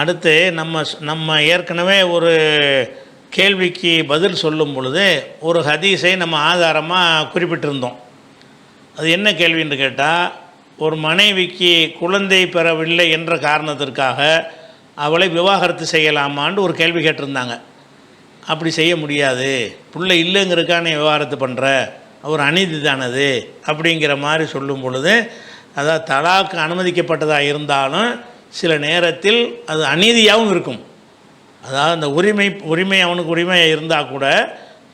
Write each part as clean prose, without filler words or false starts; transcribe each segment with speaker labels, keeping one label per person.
Speaker 1: அடுத்து நம்ம ஏற்கனவே ஒரு கேள்விக்கு பதில் சொல்லும் பொழுது ஒரு ஹதீஸை நம்ம ஆதாரமாக குறிப்பிட்டிருந்தோம். அது என்ன கேள்வின்னு கேட்டால், ஒரு மனைவிக்கு குழந்தை பெறவில்லை என்ற காரணத்திற்காக அவளை விவாகரத்து செய்யலாமான்னு ஒரு கேள்வி கேட்டிருந்தாங்க. அப்படி செய்ய முடியாது, பிள்ளை இல்லைங்கிறதுக்கான விவாகரத்து பண்ணுற ஒரு அநீதி தானது அப்படிங்கிற மாதிரி சொல்லும் பொழுது, அதாவது தலாக்கு அனுமதிக்கப்பட்டதாக இருந்தாலும் சில நேரத்தில் அது அநீதியாகவும் இருக்கும். அதாவது அந்த உரிமை அவனுக்கு உரிமையாக இருந்தால் கூட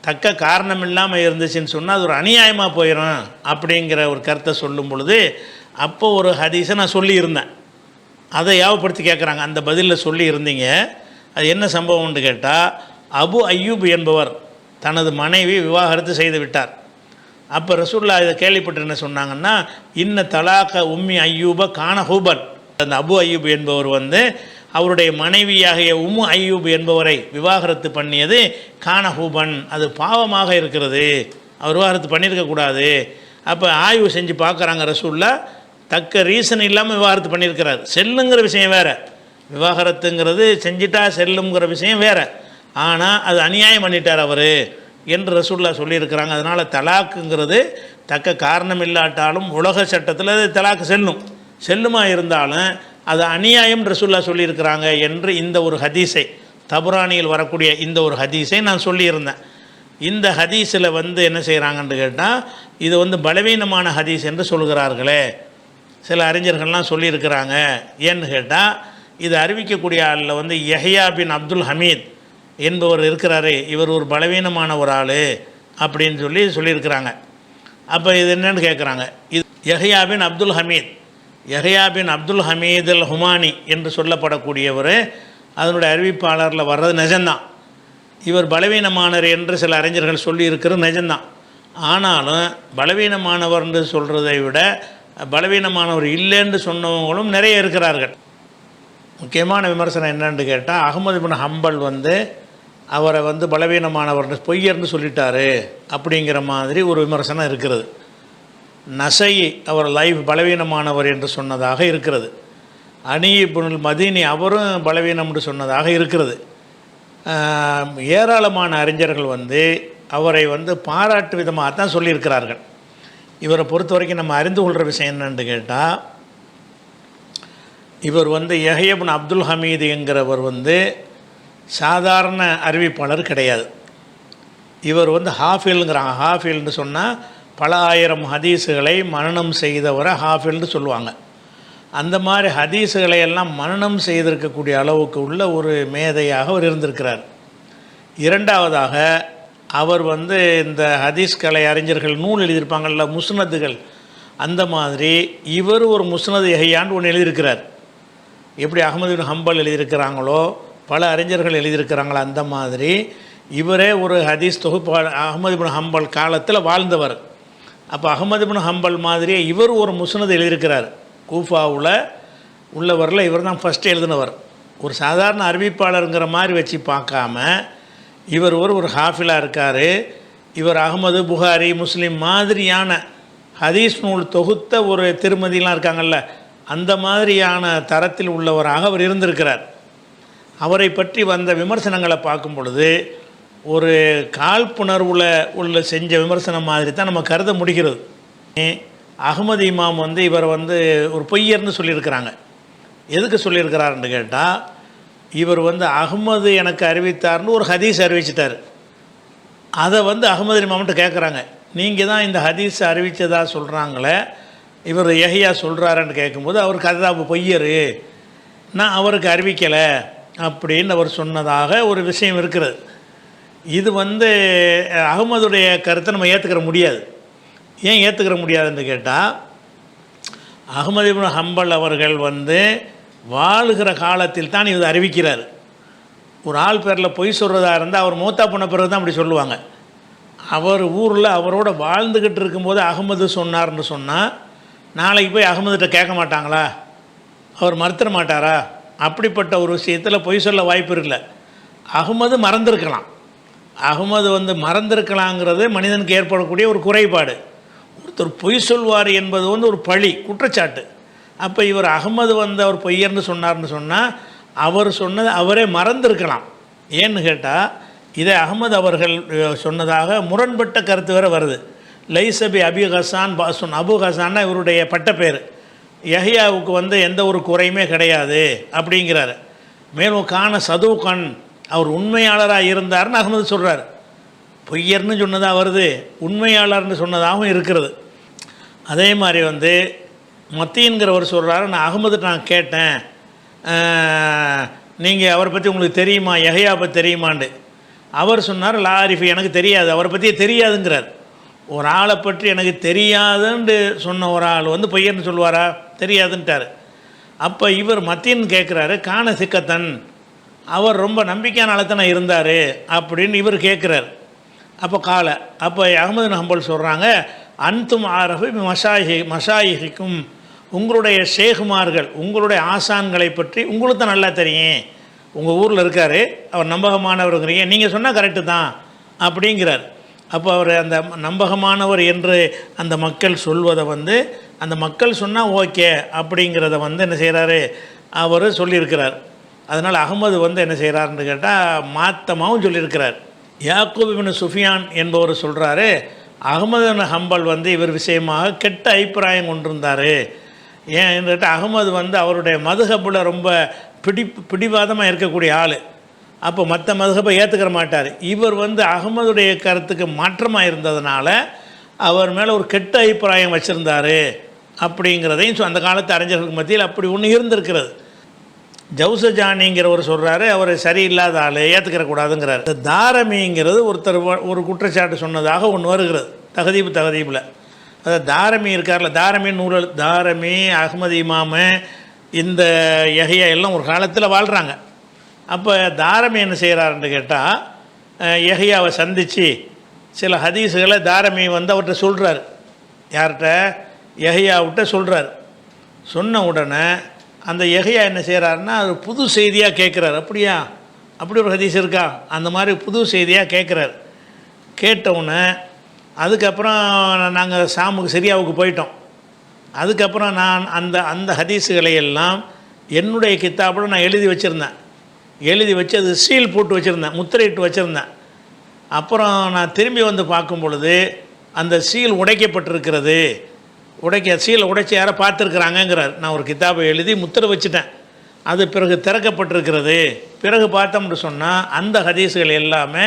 Speaker 1: தக்க காரணம் இல்லாமல் இருந்துச்சுன்னு சொன்னால் அது ஒரு அநியாயமாக போயிடும் அப்படிங்கிற ஒரு கருத்தை சொல்லும் பொழுது, அப்போ ஒரு ஹதீஸை நான் சொல்லியிருந்தேன். அதை யாவப்படுத்தி கேட்குறாங்க. அந்த பதிலில் சொல்லி இருந்தீங்க. அது என்ன சம்பவம்னு கேட்டால், அபு அய்யூப் என்பவர் தனது மனைவி விவாகரத்து செய்து விட்டார். அப்போ ரசூலுல்லாஹ் இதை கேள்விப்பட்டு என்ன சொன்னாங்கன்னா, இன்ன தலாக்க உம்மி அய்யூப கான ஹூபன். அந்த அபு அய்யூப் என்பவர் அவருடைய மனைவியாகிய உம்மு அய்யூப் என்பவரை விவாகரத்து பண்ணியது கான ஹூபன், அது பாவமாக இருக்கிறது, அவர் விவாகரத்து பண்ணியிருக்கக்கூடாது. அப்போ ஆய்வு செஞ்சு பார்க்குறாங்க ரசூலுல்லாஹ், தக்க ரீசன் இல்லாமல் விவாகரத்து பண்ணியிருக்கிறார். செல்லுங்கிற விஷயம் வேறு, விவாகரத்துங்கிறது செஞ்சிட்டா செல்லுங்கிற விஷயம் வேறு. ஆனால் அது அநியாயம் பண்ணிட்டார் அவர் என்று ரசூலுல்லாஹ் சொல்லியிருக்கிறாங்க. அதனால் தலாக்குங்கிறது தக்க காரணம் இல்லாட்டாலும் உலக சட்டத்தில் அது தலாக்கு செல்லுமா இருந்தாலும் அது அநியாயம் ரசூலுல்லாஹ் சொல்லியிருக்கிறாங்க என்று இந்த ஒரு ஹதீஸை, தபுரானியில் வரக்கூடிய இந்த ஒரு ஹதீஸை நான் சொல்லியிருந்தேன். இந்த ஹதீஸில் என்ன செய்கிறாங்கன்னு கேட்டால், இது பலவீனமான ஹதீஸ் என்று சொல்கிறார்களே சில அறிஞர்கள்லாம் சொல்லியிருக்கிறாங்க. ஏன்னு கேட்டால், இது அறிவிக்கக்கூடிய ஆளில் யஹ்யா பின் அப்துல் ஹமீத் என்பவர் இருக்கிறாரு, இவர் ஒரு பலவீனமான ஒரு ஆள் அப்படின்னு சொல்லியிருக்கிறாங்க. அப்போ இது என்னன்னு கேட்குறாங்க. இது யஹ்யா பின் அப்துல் ஹமீத், யஹ்யா பின் அப்துல் ஹமீத் அல் ஹுமானி என்று சொல்லப்படக்கூடியவர், அதனுடைய அறிவிப்பாளரில் வர்றது நிஜம்தான். இவர் பலவீனமானவர் என்று சில அறிஞர்கள் சொல்லியிருக்கிறது நிஜம்தான். ஆனாலும் பலவீனமானவர் என்று சொல்கிறதை விட பலவீனமானவர் இல்லைன்னு சொன்னவங்களும் நிறைய இருக்கிறார்கள். முக்கியமான விமர்சனம் என்னன்னு கேட்டால், அஹ்மது பின் ஹம்பல் அவரை பலவீனமானவர் பொய்யர்னு சொல்லிட்டாரு அப்படிங்கிற மாதிரி ஒரு விமர்சனம் இருக்கிறது. நசை அவர் லைஃப் பலவீனமானவர் என்று சொன்னதாக இருக்கிறது. அனி இப்னுல் மதீனி அவரும் பலவீனம் என்று சொன்னதாக இருக்கிறது. ஏராளமான அறிஞர்கள் அவரை பாராட்டு விதமாக தான் சொல்லியிருக்கிறார்கள். இவரை பொறுத்த வரைக்கும் நம்ம அறிந்து கொள்கிற விஷயம் என்னன்னு கேட்டால், இவர் யஹ்யா பின் அப்துல் ஹமீது என்கிறவர் சாதாரண அறிவிப்பாளர் கிடையாது. இவர் ஹாஃபில்ங்கிறாங்க. ஹாஃபில்னு சொன்னால் பல ஆயிரம் ஹதீஸுகளை மனனம் செய்தவரை ஹாஃபில்னு சொல்லுவாங்க. அந்த மாதிரி ஹதீஸுகளை எல்லாம் மனனம் செய்திருக்கக்கூடிய அளவுக்கு உள்ள ஒரு மேதையாக அவர் இருந்திருக்கிறார். இரண்டாவதாக அவர் இந்த ஹதீஸ் கலை அறிஞர்கள் நூல் எழுதியிருப்பாங்கள்ல, முஸ்னதுகள், அந்த மாதிரி இவர் ஒரு முஸ்னது யஹ்யான்னு ஒன்று எழுதியிருக்கிறார். எப்படி அஹ்மது பின் ஹம்பல் எழுதியிருக்கிறாங்களோ, பல அறிஞர்கள் எழுதியிருக்கிறாங்களோ, அந்த மாதிரி இவரே ஒரு ஹதீஸ் தொகுப்பாளர். அஹ்மது பின் ஹம்பல் காலத்தில் வாழ்ந்தவர். அப்போ அஹ்மது பின் ஹம்பல் மாதிரியே இவர் ஒரு முஸ்னது எழுதியிருக்கிறார். கூஃபாவில் உள்ளவரில் இவர் தான் ஃபஸ்ட்டு எழுதினவர். ஒரு சாதாரண அறிவிப்பாளருங்கிற மாதிரி வச்சு பார்க்காம இவர் ஒரு ஹாஃபிலாக இருக்கார். இவர் அஹ்மது, புகாரி, முஸ்லீம் மாதிரியான ஹதீஸ் நூல் தொகுத்த ஒரு திருமதிலாம் இருக்காங்கள்ல, அந்த மாதிரியான தரத்தில் உள்ளவராக அவர் இருந்திருக்கிறார். அவரை பற்றி வந்த விமர்சனங்களை பார்க்கும் பொழுது ஒரு காழ்ப்புணர்வில் செஞ்ச விமர்சனம் மாதிரி தான் நம்ம கருத முடிகிறது. அஹ்மது இமாம் இவர் ஒரு பொய்யர்னு சொல்லியிருக்கிறாங்க. எதுக்கு சொல்லியிருக்கிறாருன்னு கேட்டால், இவர் அஹ்மது எனக்கு அறிவித்தார்னு ஒரு ஹதீஸ் அறிவிச்சிட்டார். அதை அஹ்மது இமாம்கிட்ட கேட்குறாங்க, நீங்கள் தான் இந்த ஹதீஸ் அறிவித்ததா சொல்கிறாங்களே, இவர் யஹ்யா சொல்கிறாருன்னு கேட்கும்போது அவருக்கு அதுதான் பொய்யர், நான் அவருக்கு அறிவிக்கலை அப்படின்னு அவர் சொன்னதாக ஒரு விஷயம் இருக்கிறது. இது அஹ்மதுடைய கருத்தை நம்ம ஏற்றுக்கிற முடியாது. ஏன் ஏற்றுக்கிற முடியாதுன்னு கேட்டால், அஹ்மது இப்னு ஹம்பல் அவர்கள் வாழுகிற காலத்தில் தான் இது அறிவிக்கிறார். ஒரு ஆள் பேரில் பொய் சொல்கிறதா இருந்தால் அவர் மூத்தா போன பிறகு தான் அப்படி சொல்லுவாங்க. அவர் ஊரில் அவரோட வாழ்ந்துக்கிட்டு இருக்கும்போது அஹ்மது சொன்னார்னு சொன்னால் நாளைக்கு போய் அஹ்மதுகிட்ட கேட்க மாட்டாங்களா? அவர் மறுத்துட மாட்டாரா? அப்படிப்பட்ட ஒரு விஷயத்தில் பொய் சொல்ல வாய்ப்பு இல்லை. அஹ்மது மறந்துருக்கலாம். அஹ்மது மறந்துருக்கலாங்கிறது மனிதனுக்கு ஏற்படக்கூடிய ஒரு குறைபாடு. ஒருத்தர் பொய் சொல்வார் என்பது ஒரு பழி, குற்றச்சாட்டு. அப்போ இவர் அஹ்மது அவர் பொய்யர்னு சொன்னார்னு சொன்னால் அவர் சொன்னது அவரே மறந்துருக்கலாம். ஏன்னு கேட்டால் இதை அகமது அவர்கள் சொன்னதாக முரண்பட்ட கருத்து வேறு வருது. லைசபி அபி ஹசான் பாசுன், அபு ஹசான்னா இவருடைய பட்ட பேர். யஹ்யாவுக்கு எந்த ஒரு குறையுமே கிடையாது அப்படிங்கிறாரு. மேலும் கான சதூகன், அவர் உண்மையாளராக இருந்தார்னு அகமது சொல்கிறார். பொய்யர்னு சொன்னதாக வருது, உண்மையாளர்னு சொன்னதாகவும் இருக்கிறது. அதே மாதிரி மத்தியன்கிறவர் சொல்கிறாரு, நான் அகமது நான் கேட்டேன், நீங்கள் அவரை பற்றி உங்களுக்கு தெரியுமா, யஹ்யா பற்றி தெரியுமாண்டு. அவர் சொன்னார் லாரிஃபி, எனக்கு தெரியாது, அவரை பற்றியே தெரியாதுங்கிறார். ஒரு ஆளை பற்றி எனக்கு தெரியாதுன்னு சொன்ன ஒரு ஆள் பொய்யர்னு சொல்லுவாரா? தெரியாதுன்ட்டார். அப்போ இவர் மத்தியன் கேட்குறாரு, கான சிக்கத்தன், அவர் ரொம்ப நம்பிக்கையான ஆளத்தனை இருந்தார் அப்படின்னு இவர் கேட்குறார். அப்போ அகமது பின் ஹம்பல் சொல்கிறாங்க, அன்தும் ஆரஃபு மஷாயிக்கும், உங்களுடைய ஷேகுமார்கள், உங்களுடைய ஆசான்களை பற்றி உங்களுக்கு தான் நல்லா தெரியும். உங்கள் ஊரில் இருக்கார், அவர் நம்பகமானவருங்கிறீங்க, நீங்கள் சொன்னால் கரெக்டு தான் அப்படிங்கிறார். அப்போ அவர் அந்த நம்பகமானவர் என்று அந்த மக்கள் சொல்வதை அந்த மக்கள் சொன்னால் ஓகே அப்படிங்கிறத என்ன செய்கிறாரு, அவர் சொல்லியிருக்கிறார். அதனால் அகமது என்ன செய்கிறாருன்னு கேட்டால் மாத்தமாகவும் சொல்லியிருக்கிறார். யாக்கூப் இப்னு சுஃபியான் என்பவர் சொல்கிறாரு, அகமது பின் ஹம்பல் இவர் விஷயமாக கெட்ட அபிப்பிராயம் கொண்டிருந்தார். ஏன்னு கேட்டால் அகமது அவருடைய மதுஹபில் ரொம்ப பிடிவாதமாக இருக்கக்கூடிய ஆள். அப்போ மற்ற மதுஹபை ஏற்றுக்கிற மாட்டார். இவர் அகமதுடைய கருத்துக்கு மாற்றமாக இருந்ததுனால அவர் மேலே ஒரு கெட்ட அபிப்பிராயம் வச்சுருந்தார் அப்படிங்கிறதையும் அந்த காலத்து அறிஞர்களுக்கு மத்தியில் அப்படி ஒன்று இருந்திருக்கிறது. ஜவுசஜானிங்கிறவர் சொல்கிறாரு, அவர் சரியில்லாத ஆள், ஏற்றுக்கிறக்கூடாதுங்கிறார். இந்த தாரமிங்கிறது ஒருத்தர் ஒரு குற்றச்சாட்டு சொன்னதாக ஒன்று வருகிறது தகதீபில். அதாவது தாரமி இருக்கார்ல, தாரமி நூல், தாரமி, அஹ்மது இமாமு, இந்த யஹ்யா எல்லாம் ஒரு காலத்தில் வாழ்கிறாங்க. அப்போ தாரமி என்ன செய்கிறாருன்னு கேட்டால், யஹ்யாவை சந்தித்து சில ஹதீஸுகளை தாரமி அவர்கிட்ட சொல்கிறார். யார்கிட்ட? யஹ்யாவிட்ட சொல்கிறார். சொன்ன உடனே அந்த யஹ்யா என்ன செய்கிறாருன்னா, அது புது செய்தியாக கேட்குறாரு. அப்படியா, அப்படி ஒரு ஹதீஸ் இருக்கா, அந்த மாதிரி புது செய்தியாக கேட்குறாரு. கேட்டவுடனே அதுக்கப்புறம் நாங்கள் ஷாமுக்கு சிரியாவுக்கு போயிட்டோம். அதுக்கப்புறம் நான் அந்த ஹதீஸுகளை எல்லாம் என்னுடைய கித்தாப்பில் நான் எழுதி வச்சுருந்தேன். எழுதி வச்சு அது சீல் போட்டு வச்சுருந்தேன், முத்திரையிட்டு வச்சுருந்தேன். அப்புறம் நான் திரும்பி பார்க்கும் பொழுது அந்த சீல் உடைக்கப்பட்டிருக்கிறது. சீலை உடைச்சி யாரை பார்த்துருக்குறாங்கங்கிறார். நான் ஒரு கித்தாபை எழுதி முத்திரை வச்சுட்டேன், அது பிறகு திறக்கப்பட்டிருக்கிறது. பிறகு பார்த்தோம்னு சொன்னால் அந்த ஹதீஸுகள் எல்லாமே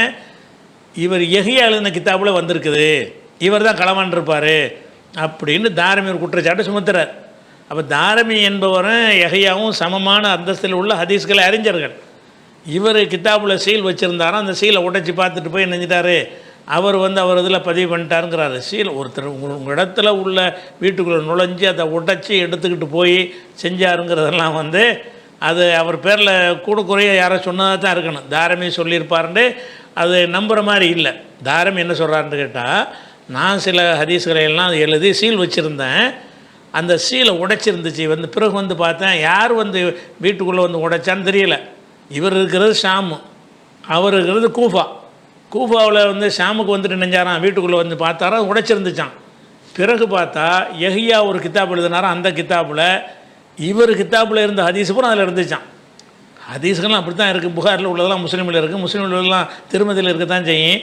Speaker 1: இவர் யஹ்யா எழுதின கித்தாபில் வந்திருக்குது, இவர் தான் களவான் இருப்பார் அப்படின்னு தாரமி ஒரு குற்றச்சாட்டு சுமத்துறார். அப்போ தாரமி என்பவரும் யஹ்யாவும் சமமான அந்தஸ்தில் உள்ள ஹதீஸ்களை அறிஞர்கள். இவர் கித்தாபில் சீல் வச்சுருந்தாரோ அந்த சீலை உடைச்சி பார்த்துட்டு போய் நினைஞ்சிட்டாரு, அவர் அவர் இதில் பதிவு பண்ணிட்டாருங்கிறாரு. சீல் ஒருத்தர் உங்கள் இடத்துல உள்ள வீட்டுக்குள்ளே நுழைஞ்சி அதை உடைச்சி எடுத்துக்கிட்டு போய் செஞ்சாருங்கிறதெல்லாம் அது அவர் பேரில் கூட குறைய யாரோ சொன்னதாக தான் இருக்கணும். தாரமி சொல்லியிருப்பாருன்னு அது நம்புகிற மாதிரி இல்லை. தாரமி என்ன சொல்கிறாருன்னு கேட்டால், நான் சில ஹதீஸ்களை எல்லாம் எழுதி சீல் வச்சுருந்தேன், அந்த சீலை உடைச்சிருந்துச்சு. பிறகு பார்த்தேன், யார் வீட்டுக்குள்ளே உடைச்சான்னு தெரியல. இவர் இருக்கிறது ஷாமு, அவர் இருக்கிறது கூஃபா. கூஃபாவில் ஷாமுக்கு நெஞ்சாரான், வீட்டுக்குள்ளே பார்த்தாரா உடைச்சிருந்துச்சான். பிறகு பார்த்தா யஹ்யா ஒரு கித்தாப் எழுதினாரா, அந்த கித்தாப்பில் இவர் கித்தாப்பில் இருந்த ஹதீஸ் பூரா அதில் இருந்துச்சான். ஹதீஸ்கள்லாம் அப்படி தான் இருக்குது. புகாரில் உள்ளதெல்லாம் முஸ்லீமில் இருக்குது, முஸ்லீமில் உள்ளதெல்லாம் திருமதியில் இருக்க தான் செய்யும்.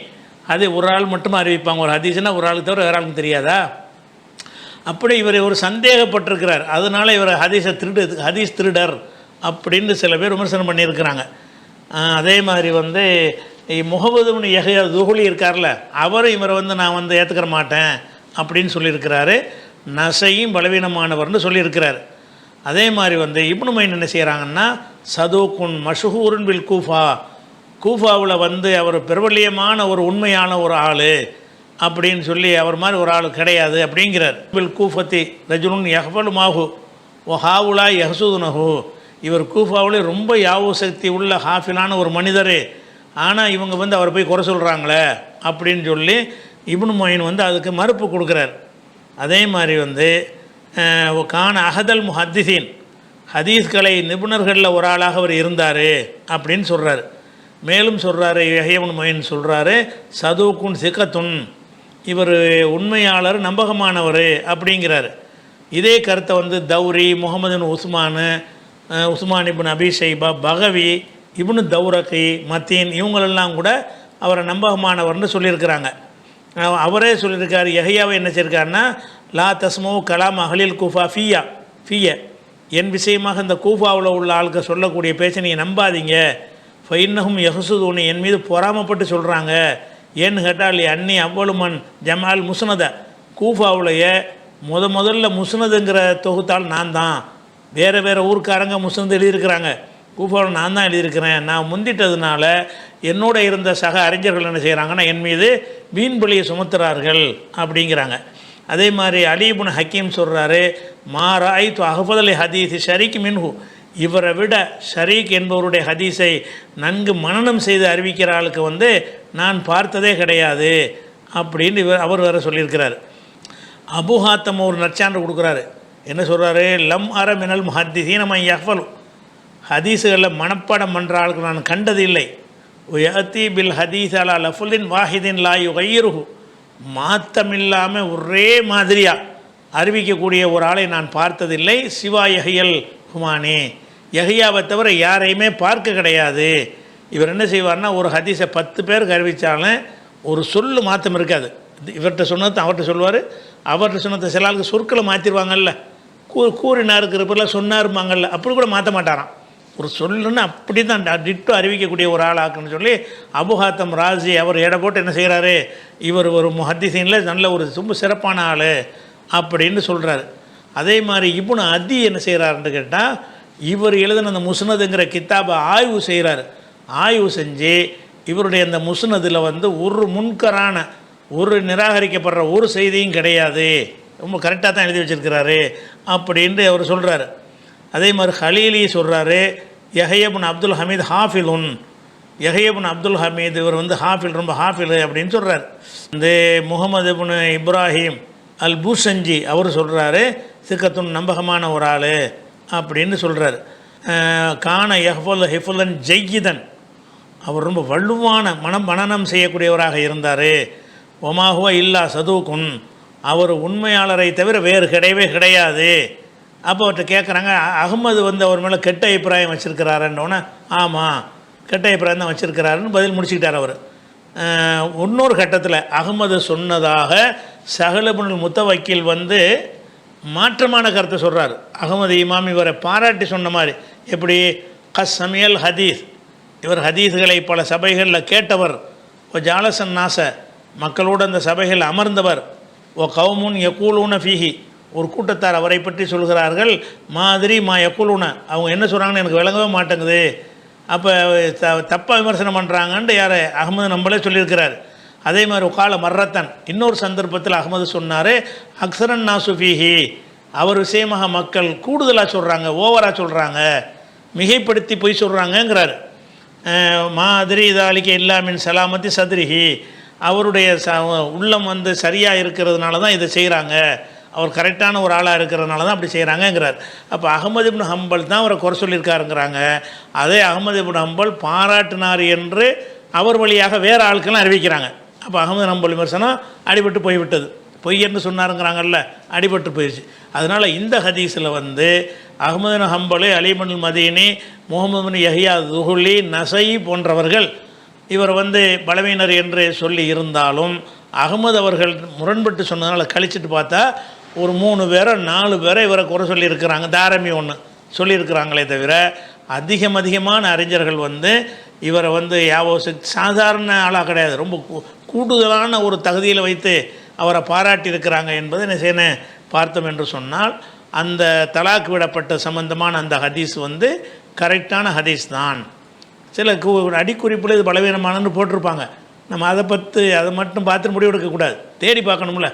Speaker 1: அது ஒரு ஆள் மட்டும் அறிவிப்பாங்க. ஒரு ஹதீஸ்னால் ஒரு ஆளுக்கு தவிர வேறு ஆளுக்கு தெரியாதா? அப்படி இவர் ஒரு சந்தேகப்பட்டிருக்கிறார். அதனால் இவர் ஹதீஸ் திருடர் அப்படின்னு சில பேர் விமர்சனம் பண்ணியிருக்கிறாங்க. அதே மாதிரி முகமது பின் யஹ்யா துஹுலி இருக்கார்ல, அவரும் இவரை நான் ஏற்றுக்கிற மாட்டேன் அப்படின்னு சொல்லியிருக்கிறாரு. நசையும் பலவீனமானவர்னு சொல்லியிருக்கிறார். அதே மாதிரி இப்னு மைன் என்ன செய்கிறாங்கன்னா, சதூக்குன் மஷஹூருன் பில் கூஃபா, கூஃபாவில் அவர் பிரபல்யமான ஒரு உண்மையான ஒரு ஆள் அப்படின்னு சொல்லி அவர் மாதிரி ஒரு ஆள் கிடையாது அப்படிங்கிறார். பில் கூஃபத்தி ரஜுலுன் யஹ்பலு மாஹு ஓ ஹாவுலா யஹசூதுனஹு, இவர் கூஃபாவிலே ரொம்ப யாவு சக்தி உள்ள ஹாஃபிலான ஒரு மனிதர், ஆனால் இவங்க அவரை போய் குறை சொல்கிறாங்களே அப்படின்னு சொல்லி இப்னு மொயின் அதுக்கு மறுப்பு கொடுக்குறார். அதே மாதிரி கான அஹதல் முஹத்திஸீன், ஹதீஸ்களை நிபுணர்களில் ஒரு ஆளாக அவர் இருந்தார் அப்படின்னு சொல்கிறார். மேலும் சொல்கிறாரு, யஹ்யா இப்னு மொயின் சொல்கிறாரு, சதூக்குன் சிகத்துன், இவர் உண்மையாளர், நம்பகமானவர் அப்படிங்கிறார். இதே கருத்தை தௌரி, முகமது பின் உஸ்மான், உஸ்மான் இப்னு அபி ஷைபா, பகவி, இப்னு தௌரகி, மத்தீன் இவங்களெல்லாம் கூட அவரை நம்பகமானவர்னு சொல்லியிருக்கிறாங்க. அவரே சொல்லியிருக்கார். யஹ்யாவை என்ன செய்யிருக்காருன்னா, லா தஸ்மோ கலாம் அஹ்லில் கூஃபா ஃபிய என் விஷயமாக இந்த கூஃபாவில் உள்ள ஆளுக்கு சொல்லக்கூடிய பேச்சை நீங்கள் நம்பாதீங்க. ஃபைன்னஹும் யஹ்சுதூனி என் மீது பொறாமப்பட்டு சொல்கிறாங்க. ஏன்னு கேட்டால் அன்னி அவ்வளுமன் ஜமால் முஸ்னத கூஃபாவுடைய முதல்ல முஸ்னதுங்கிற தொகுத்தால் நான் தான். வேறு ஊருக்காரங்க முஸ்னது எழுதியிருக்கிறாங்க, கூஃபாவில் நான் தான் எழுதியிருக்கிறேன். நான் முந்திட்டதுனால என்னோட இருந்த சக அறிஞர்கள் என்ன செய்கிறாங்கன்னா என் மீது வீண்பலியை சுமத்துறார்கள் அப்படிங்கிறாங்க. அதே மாதிரி அலி இப்னு ஹக்கீம் சொல்கிறாரு, மாராய் து அஹ்ஃபதல் ஹதீஸ் ஷரீக் மின்ஹு, இவரை விட ஷரீக் என்பவருடைய ஹதீஸை நன்கு மனனம் செய்து அறிவிக்கிற ஆளுக்கு நான் பார்த்ததே கிடையாது அப்படின்னு அவர் வேறு சொல்லியிருக்கிறார். அபு ஹாத்தம் ஒரு நற்சான்று கொடுக்குறாரு. என்ன சொல்கிறாரு, லம் அர மினல் முஹத்திஸீன மன் யஃபலு, ஹதீஸுகளில் மனப்பாடம் பண்ணுற ஆளுக்கு நான் கண்டது இல்லை. யஅதி பில் ஹதீஸ் அலா லஃபுலின் வாஹிதின் லா யுகையிருஹு, மாற்றமில்லாமல் ஒரே மாதிரியாக அறிவிக்கக்கூடிய ஒரு ஆளை நான் பார்த்ததில்லை. சிவா யஹ்யல் ஹுமானி, யஹ்யாவை தவிர யாரையுமே பார்க்க கிடையாது. இவர் என்ன செய்வார்னா, ஒரு ஹதீஸை 10 பேருக்கு அறிவித்தாலும் ஒரு சொல்லு மாற்றம் இருக்காது. இவர்கிட்ட சொன்னது அவர்கிட்ட சொல்லுவார், அவர்கிட்ட சொன்னதை சில ஆளுக்கு சொற்களை மாற்றிடுவாங்கல்ல, கூறினாருக்கு இருப்பில் சொன்னாருமாங்கல்ல, அப்படி கூட மாற்ற மாட்டாராம். ஒரு சொல்லுன்னு அப்படி தான் டிட்டோ அறிவிக்கக்கூடிய ஒரு ஆளாக்குன்னு சொல்லி அபு ஹாத்தம் ராஸி அவர் எடை போட்டு என்ன செய்கிறாரு, இவர் ஒரு முஹத்திஸீனில் நல்ல ஒரு ரொம்ப சிறப்பான ஆள் அப்படின்னு சொல்கிறாரு. அதே மாதிரி இப்னு அதி என்ன செய்கிறாருன்னு கேட்டால், இவர் எழுதின அந்த முஸ்னதுங்கிற கித்தாபை ஆய்வு செய்கிறார். ஆய்வு செஞ்சு இவருடைய அந்த முஸ்னதில் ஒரு முன்கரான ஒரு நிராகரிக்கப்படுற ஒரு செய்தியும் கிடையாது, ரொம்ப கரெக்டாக தான் எழுதி வச்சுருக்கிறாரு அப்படின்ட்டு அவர் சொல்கிறாரு. அதே மாதிரி ஹலீலி சொல்கிறாரு, யஹ்யா இப்னு அப்துல் ஹமீத் ஹாஃபிலுன், யஹ்யா இப்னு அப்துல் ஹமீத் இவர் ஹாஃபில், ரொம்ப ஹாஃபில் அப்படின்னு சொல்கிறார். இந்த முகமது இப்னு இப்ராஹிம் அல் பூசஞ்சி அவர் சொல்கிறாரு, சிக்கத்துன் நம்பகமான ஒரு ஆள் அப்படின்னு சொல்கிறார். கான யஹ்ஃபுல் ஹிஃபுலன் ஜெய்யிதன், அவர் ரொம்ப வலுவான மனனம் செய்யக்கூடியவராக இருந்தார். ஒமாஹுவ இல்லா சதூக்குன், அவர் உண்மையாளரை தவிர வேறு கிடையவே கிடையாது. அப்போ அவர்கிட்ட கேட்குறாங்க, அகமது அவர் மேலே கெட்ட அபிப்பிராயம் வச்சுருக்கிறாருன்னொன்னே, ஆமாம் கெட்ட அபிப்பிராயம் தான் வச்சுருக்கிறாருன்னு பதில் முடிச்சுக்கிட்டார் அவர். இன்னொரு கட்டத்தில் அகமது சொன்னதாக சஹல் இப்னுல் முத்தவக்கில் மாற்றமான கருத்தை சொல்கிறார். அகமது இமாம் இவரை பாராட்டி சொன்ன மாதிரி, எப்படி சமியல் ஹதீஸ், இவர் ஹதீஸ்களை பல சபைகளில் கேட்டவர். ஓ ஜாலசன் நாச, மக்களோடு அந்த சபைகள் அமர்ந்தவர். ஓ கவுமுன் யக்கூலூன ஃபீஹி, ஒரு கூட்டத்தார் அவரை பற்றி சொல்கிறார்கள். மாதிரி மா யக்கூலூன, அவங்க என்ன சொல்கிறாங்கன்னு எனக்கு விளங்கவே மாட்டேங்குது. அப்போ தப்பாக விமர்சனம் பண்ணுறாங்கன்ட்டு யார் அகமது நம்மளே சொல்லியிருக்கிறார். அதே மாதிரி கால மர்ரத்தன், இன்னொரு சந்தர்ப்பத்தில் அகமது சொன்னார், அக்ஸரன் நாசுஃபீஹி, அவர் விஷயமாக மக்கள் கூடுதலாக சொல்கிறாங்க, ஓவராக சொல்கிறாங்க, மிகைப்படுத்தி போய் சொல்கிறாங்கங்கிறார். மாதிரி இதாலிக்க இல்லாமின் சலாமத்தி சத்ரிஹி, அவருடைய உள்ளம் சரியாக இருக்கிறதுனால தான் இதை செய்கிறாங்க, அவர் கரெக்டான ஒரு ஆளாக இருக்கிறதுனால தான் அப்படி செய்கிறாங்கங்கிறார். அப்போ அஹமது இப்னு ஹம்பல் தான் அவரை குறை சொல்லியிருக்காருங்கிறாங்க. அதே அஹமது இப்னு ஹம்பல் பாராட்டினார் என்று அவர் வழியாக வேறு ஆட்கள்லாம் அறிவிக்கிறாங்க. அப்போ அஹமது ஹம்பல் விமர்சனம் அடிபட்டு போய்விட்டது, பொய் என்று சொன்னாருங்கிறாங்கல்ல, அடிபட்டு போயிடுச்சு. அதனால் இந்த ஹதீஸில் அஹமது ஹம்பல், அலிபனுல் மதீனி, முகமது பின் யஹ்யா துஹுலி, நசை போன்றவர்கள் இவர் பலவீனர் என்று சொல்லி இருந்தாலும் அகமது அவர்கள் முரண்பட்டு சொன்னதுனால கழிச்சிட்டு பார்த்தா ஒரு 3 பேரை 4 பேரை இவரை குறை சொல்லியிருக்கிறாங்க. தாரமி ஒன்று சொல்லியிருக்கிறாங்களே தவிர அதிகமான அறிஞர்கள் இவரை சாதாரண ஆளாக கிடையாது, ரொம்ப கூடுதலான ஒரு தகுதியில் வைத்து அவரை பாராட்டியிருக்கிறாங்க என்பதை என்ன செய்யணும் பார்த்தோம் என்று சொன்னால், அந்த தலாக் விடப்பட்ட சம்பந்தமான அந்த ஹதீஸ் கரெக்டான ஹதீஸ் தான். சில அடிக்குறிப்பில் இது பலவீனமானன்னு போட்டிருப்பாங்க. நம்ம அதை மட்டும் பார்த்து முடிவு எடுக்கக்கூடாது, தேடி பார்க்கணும்ல.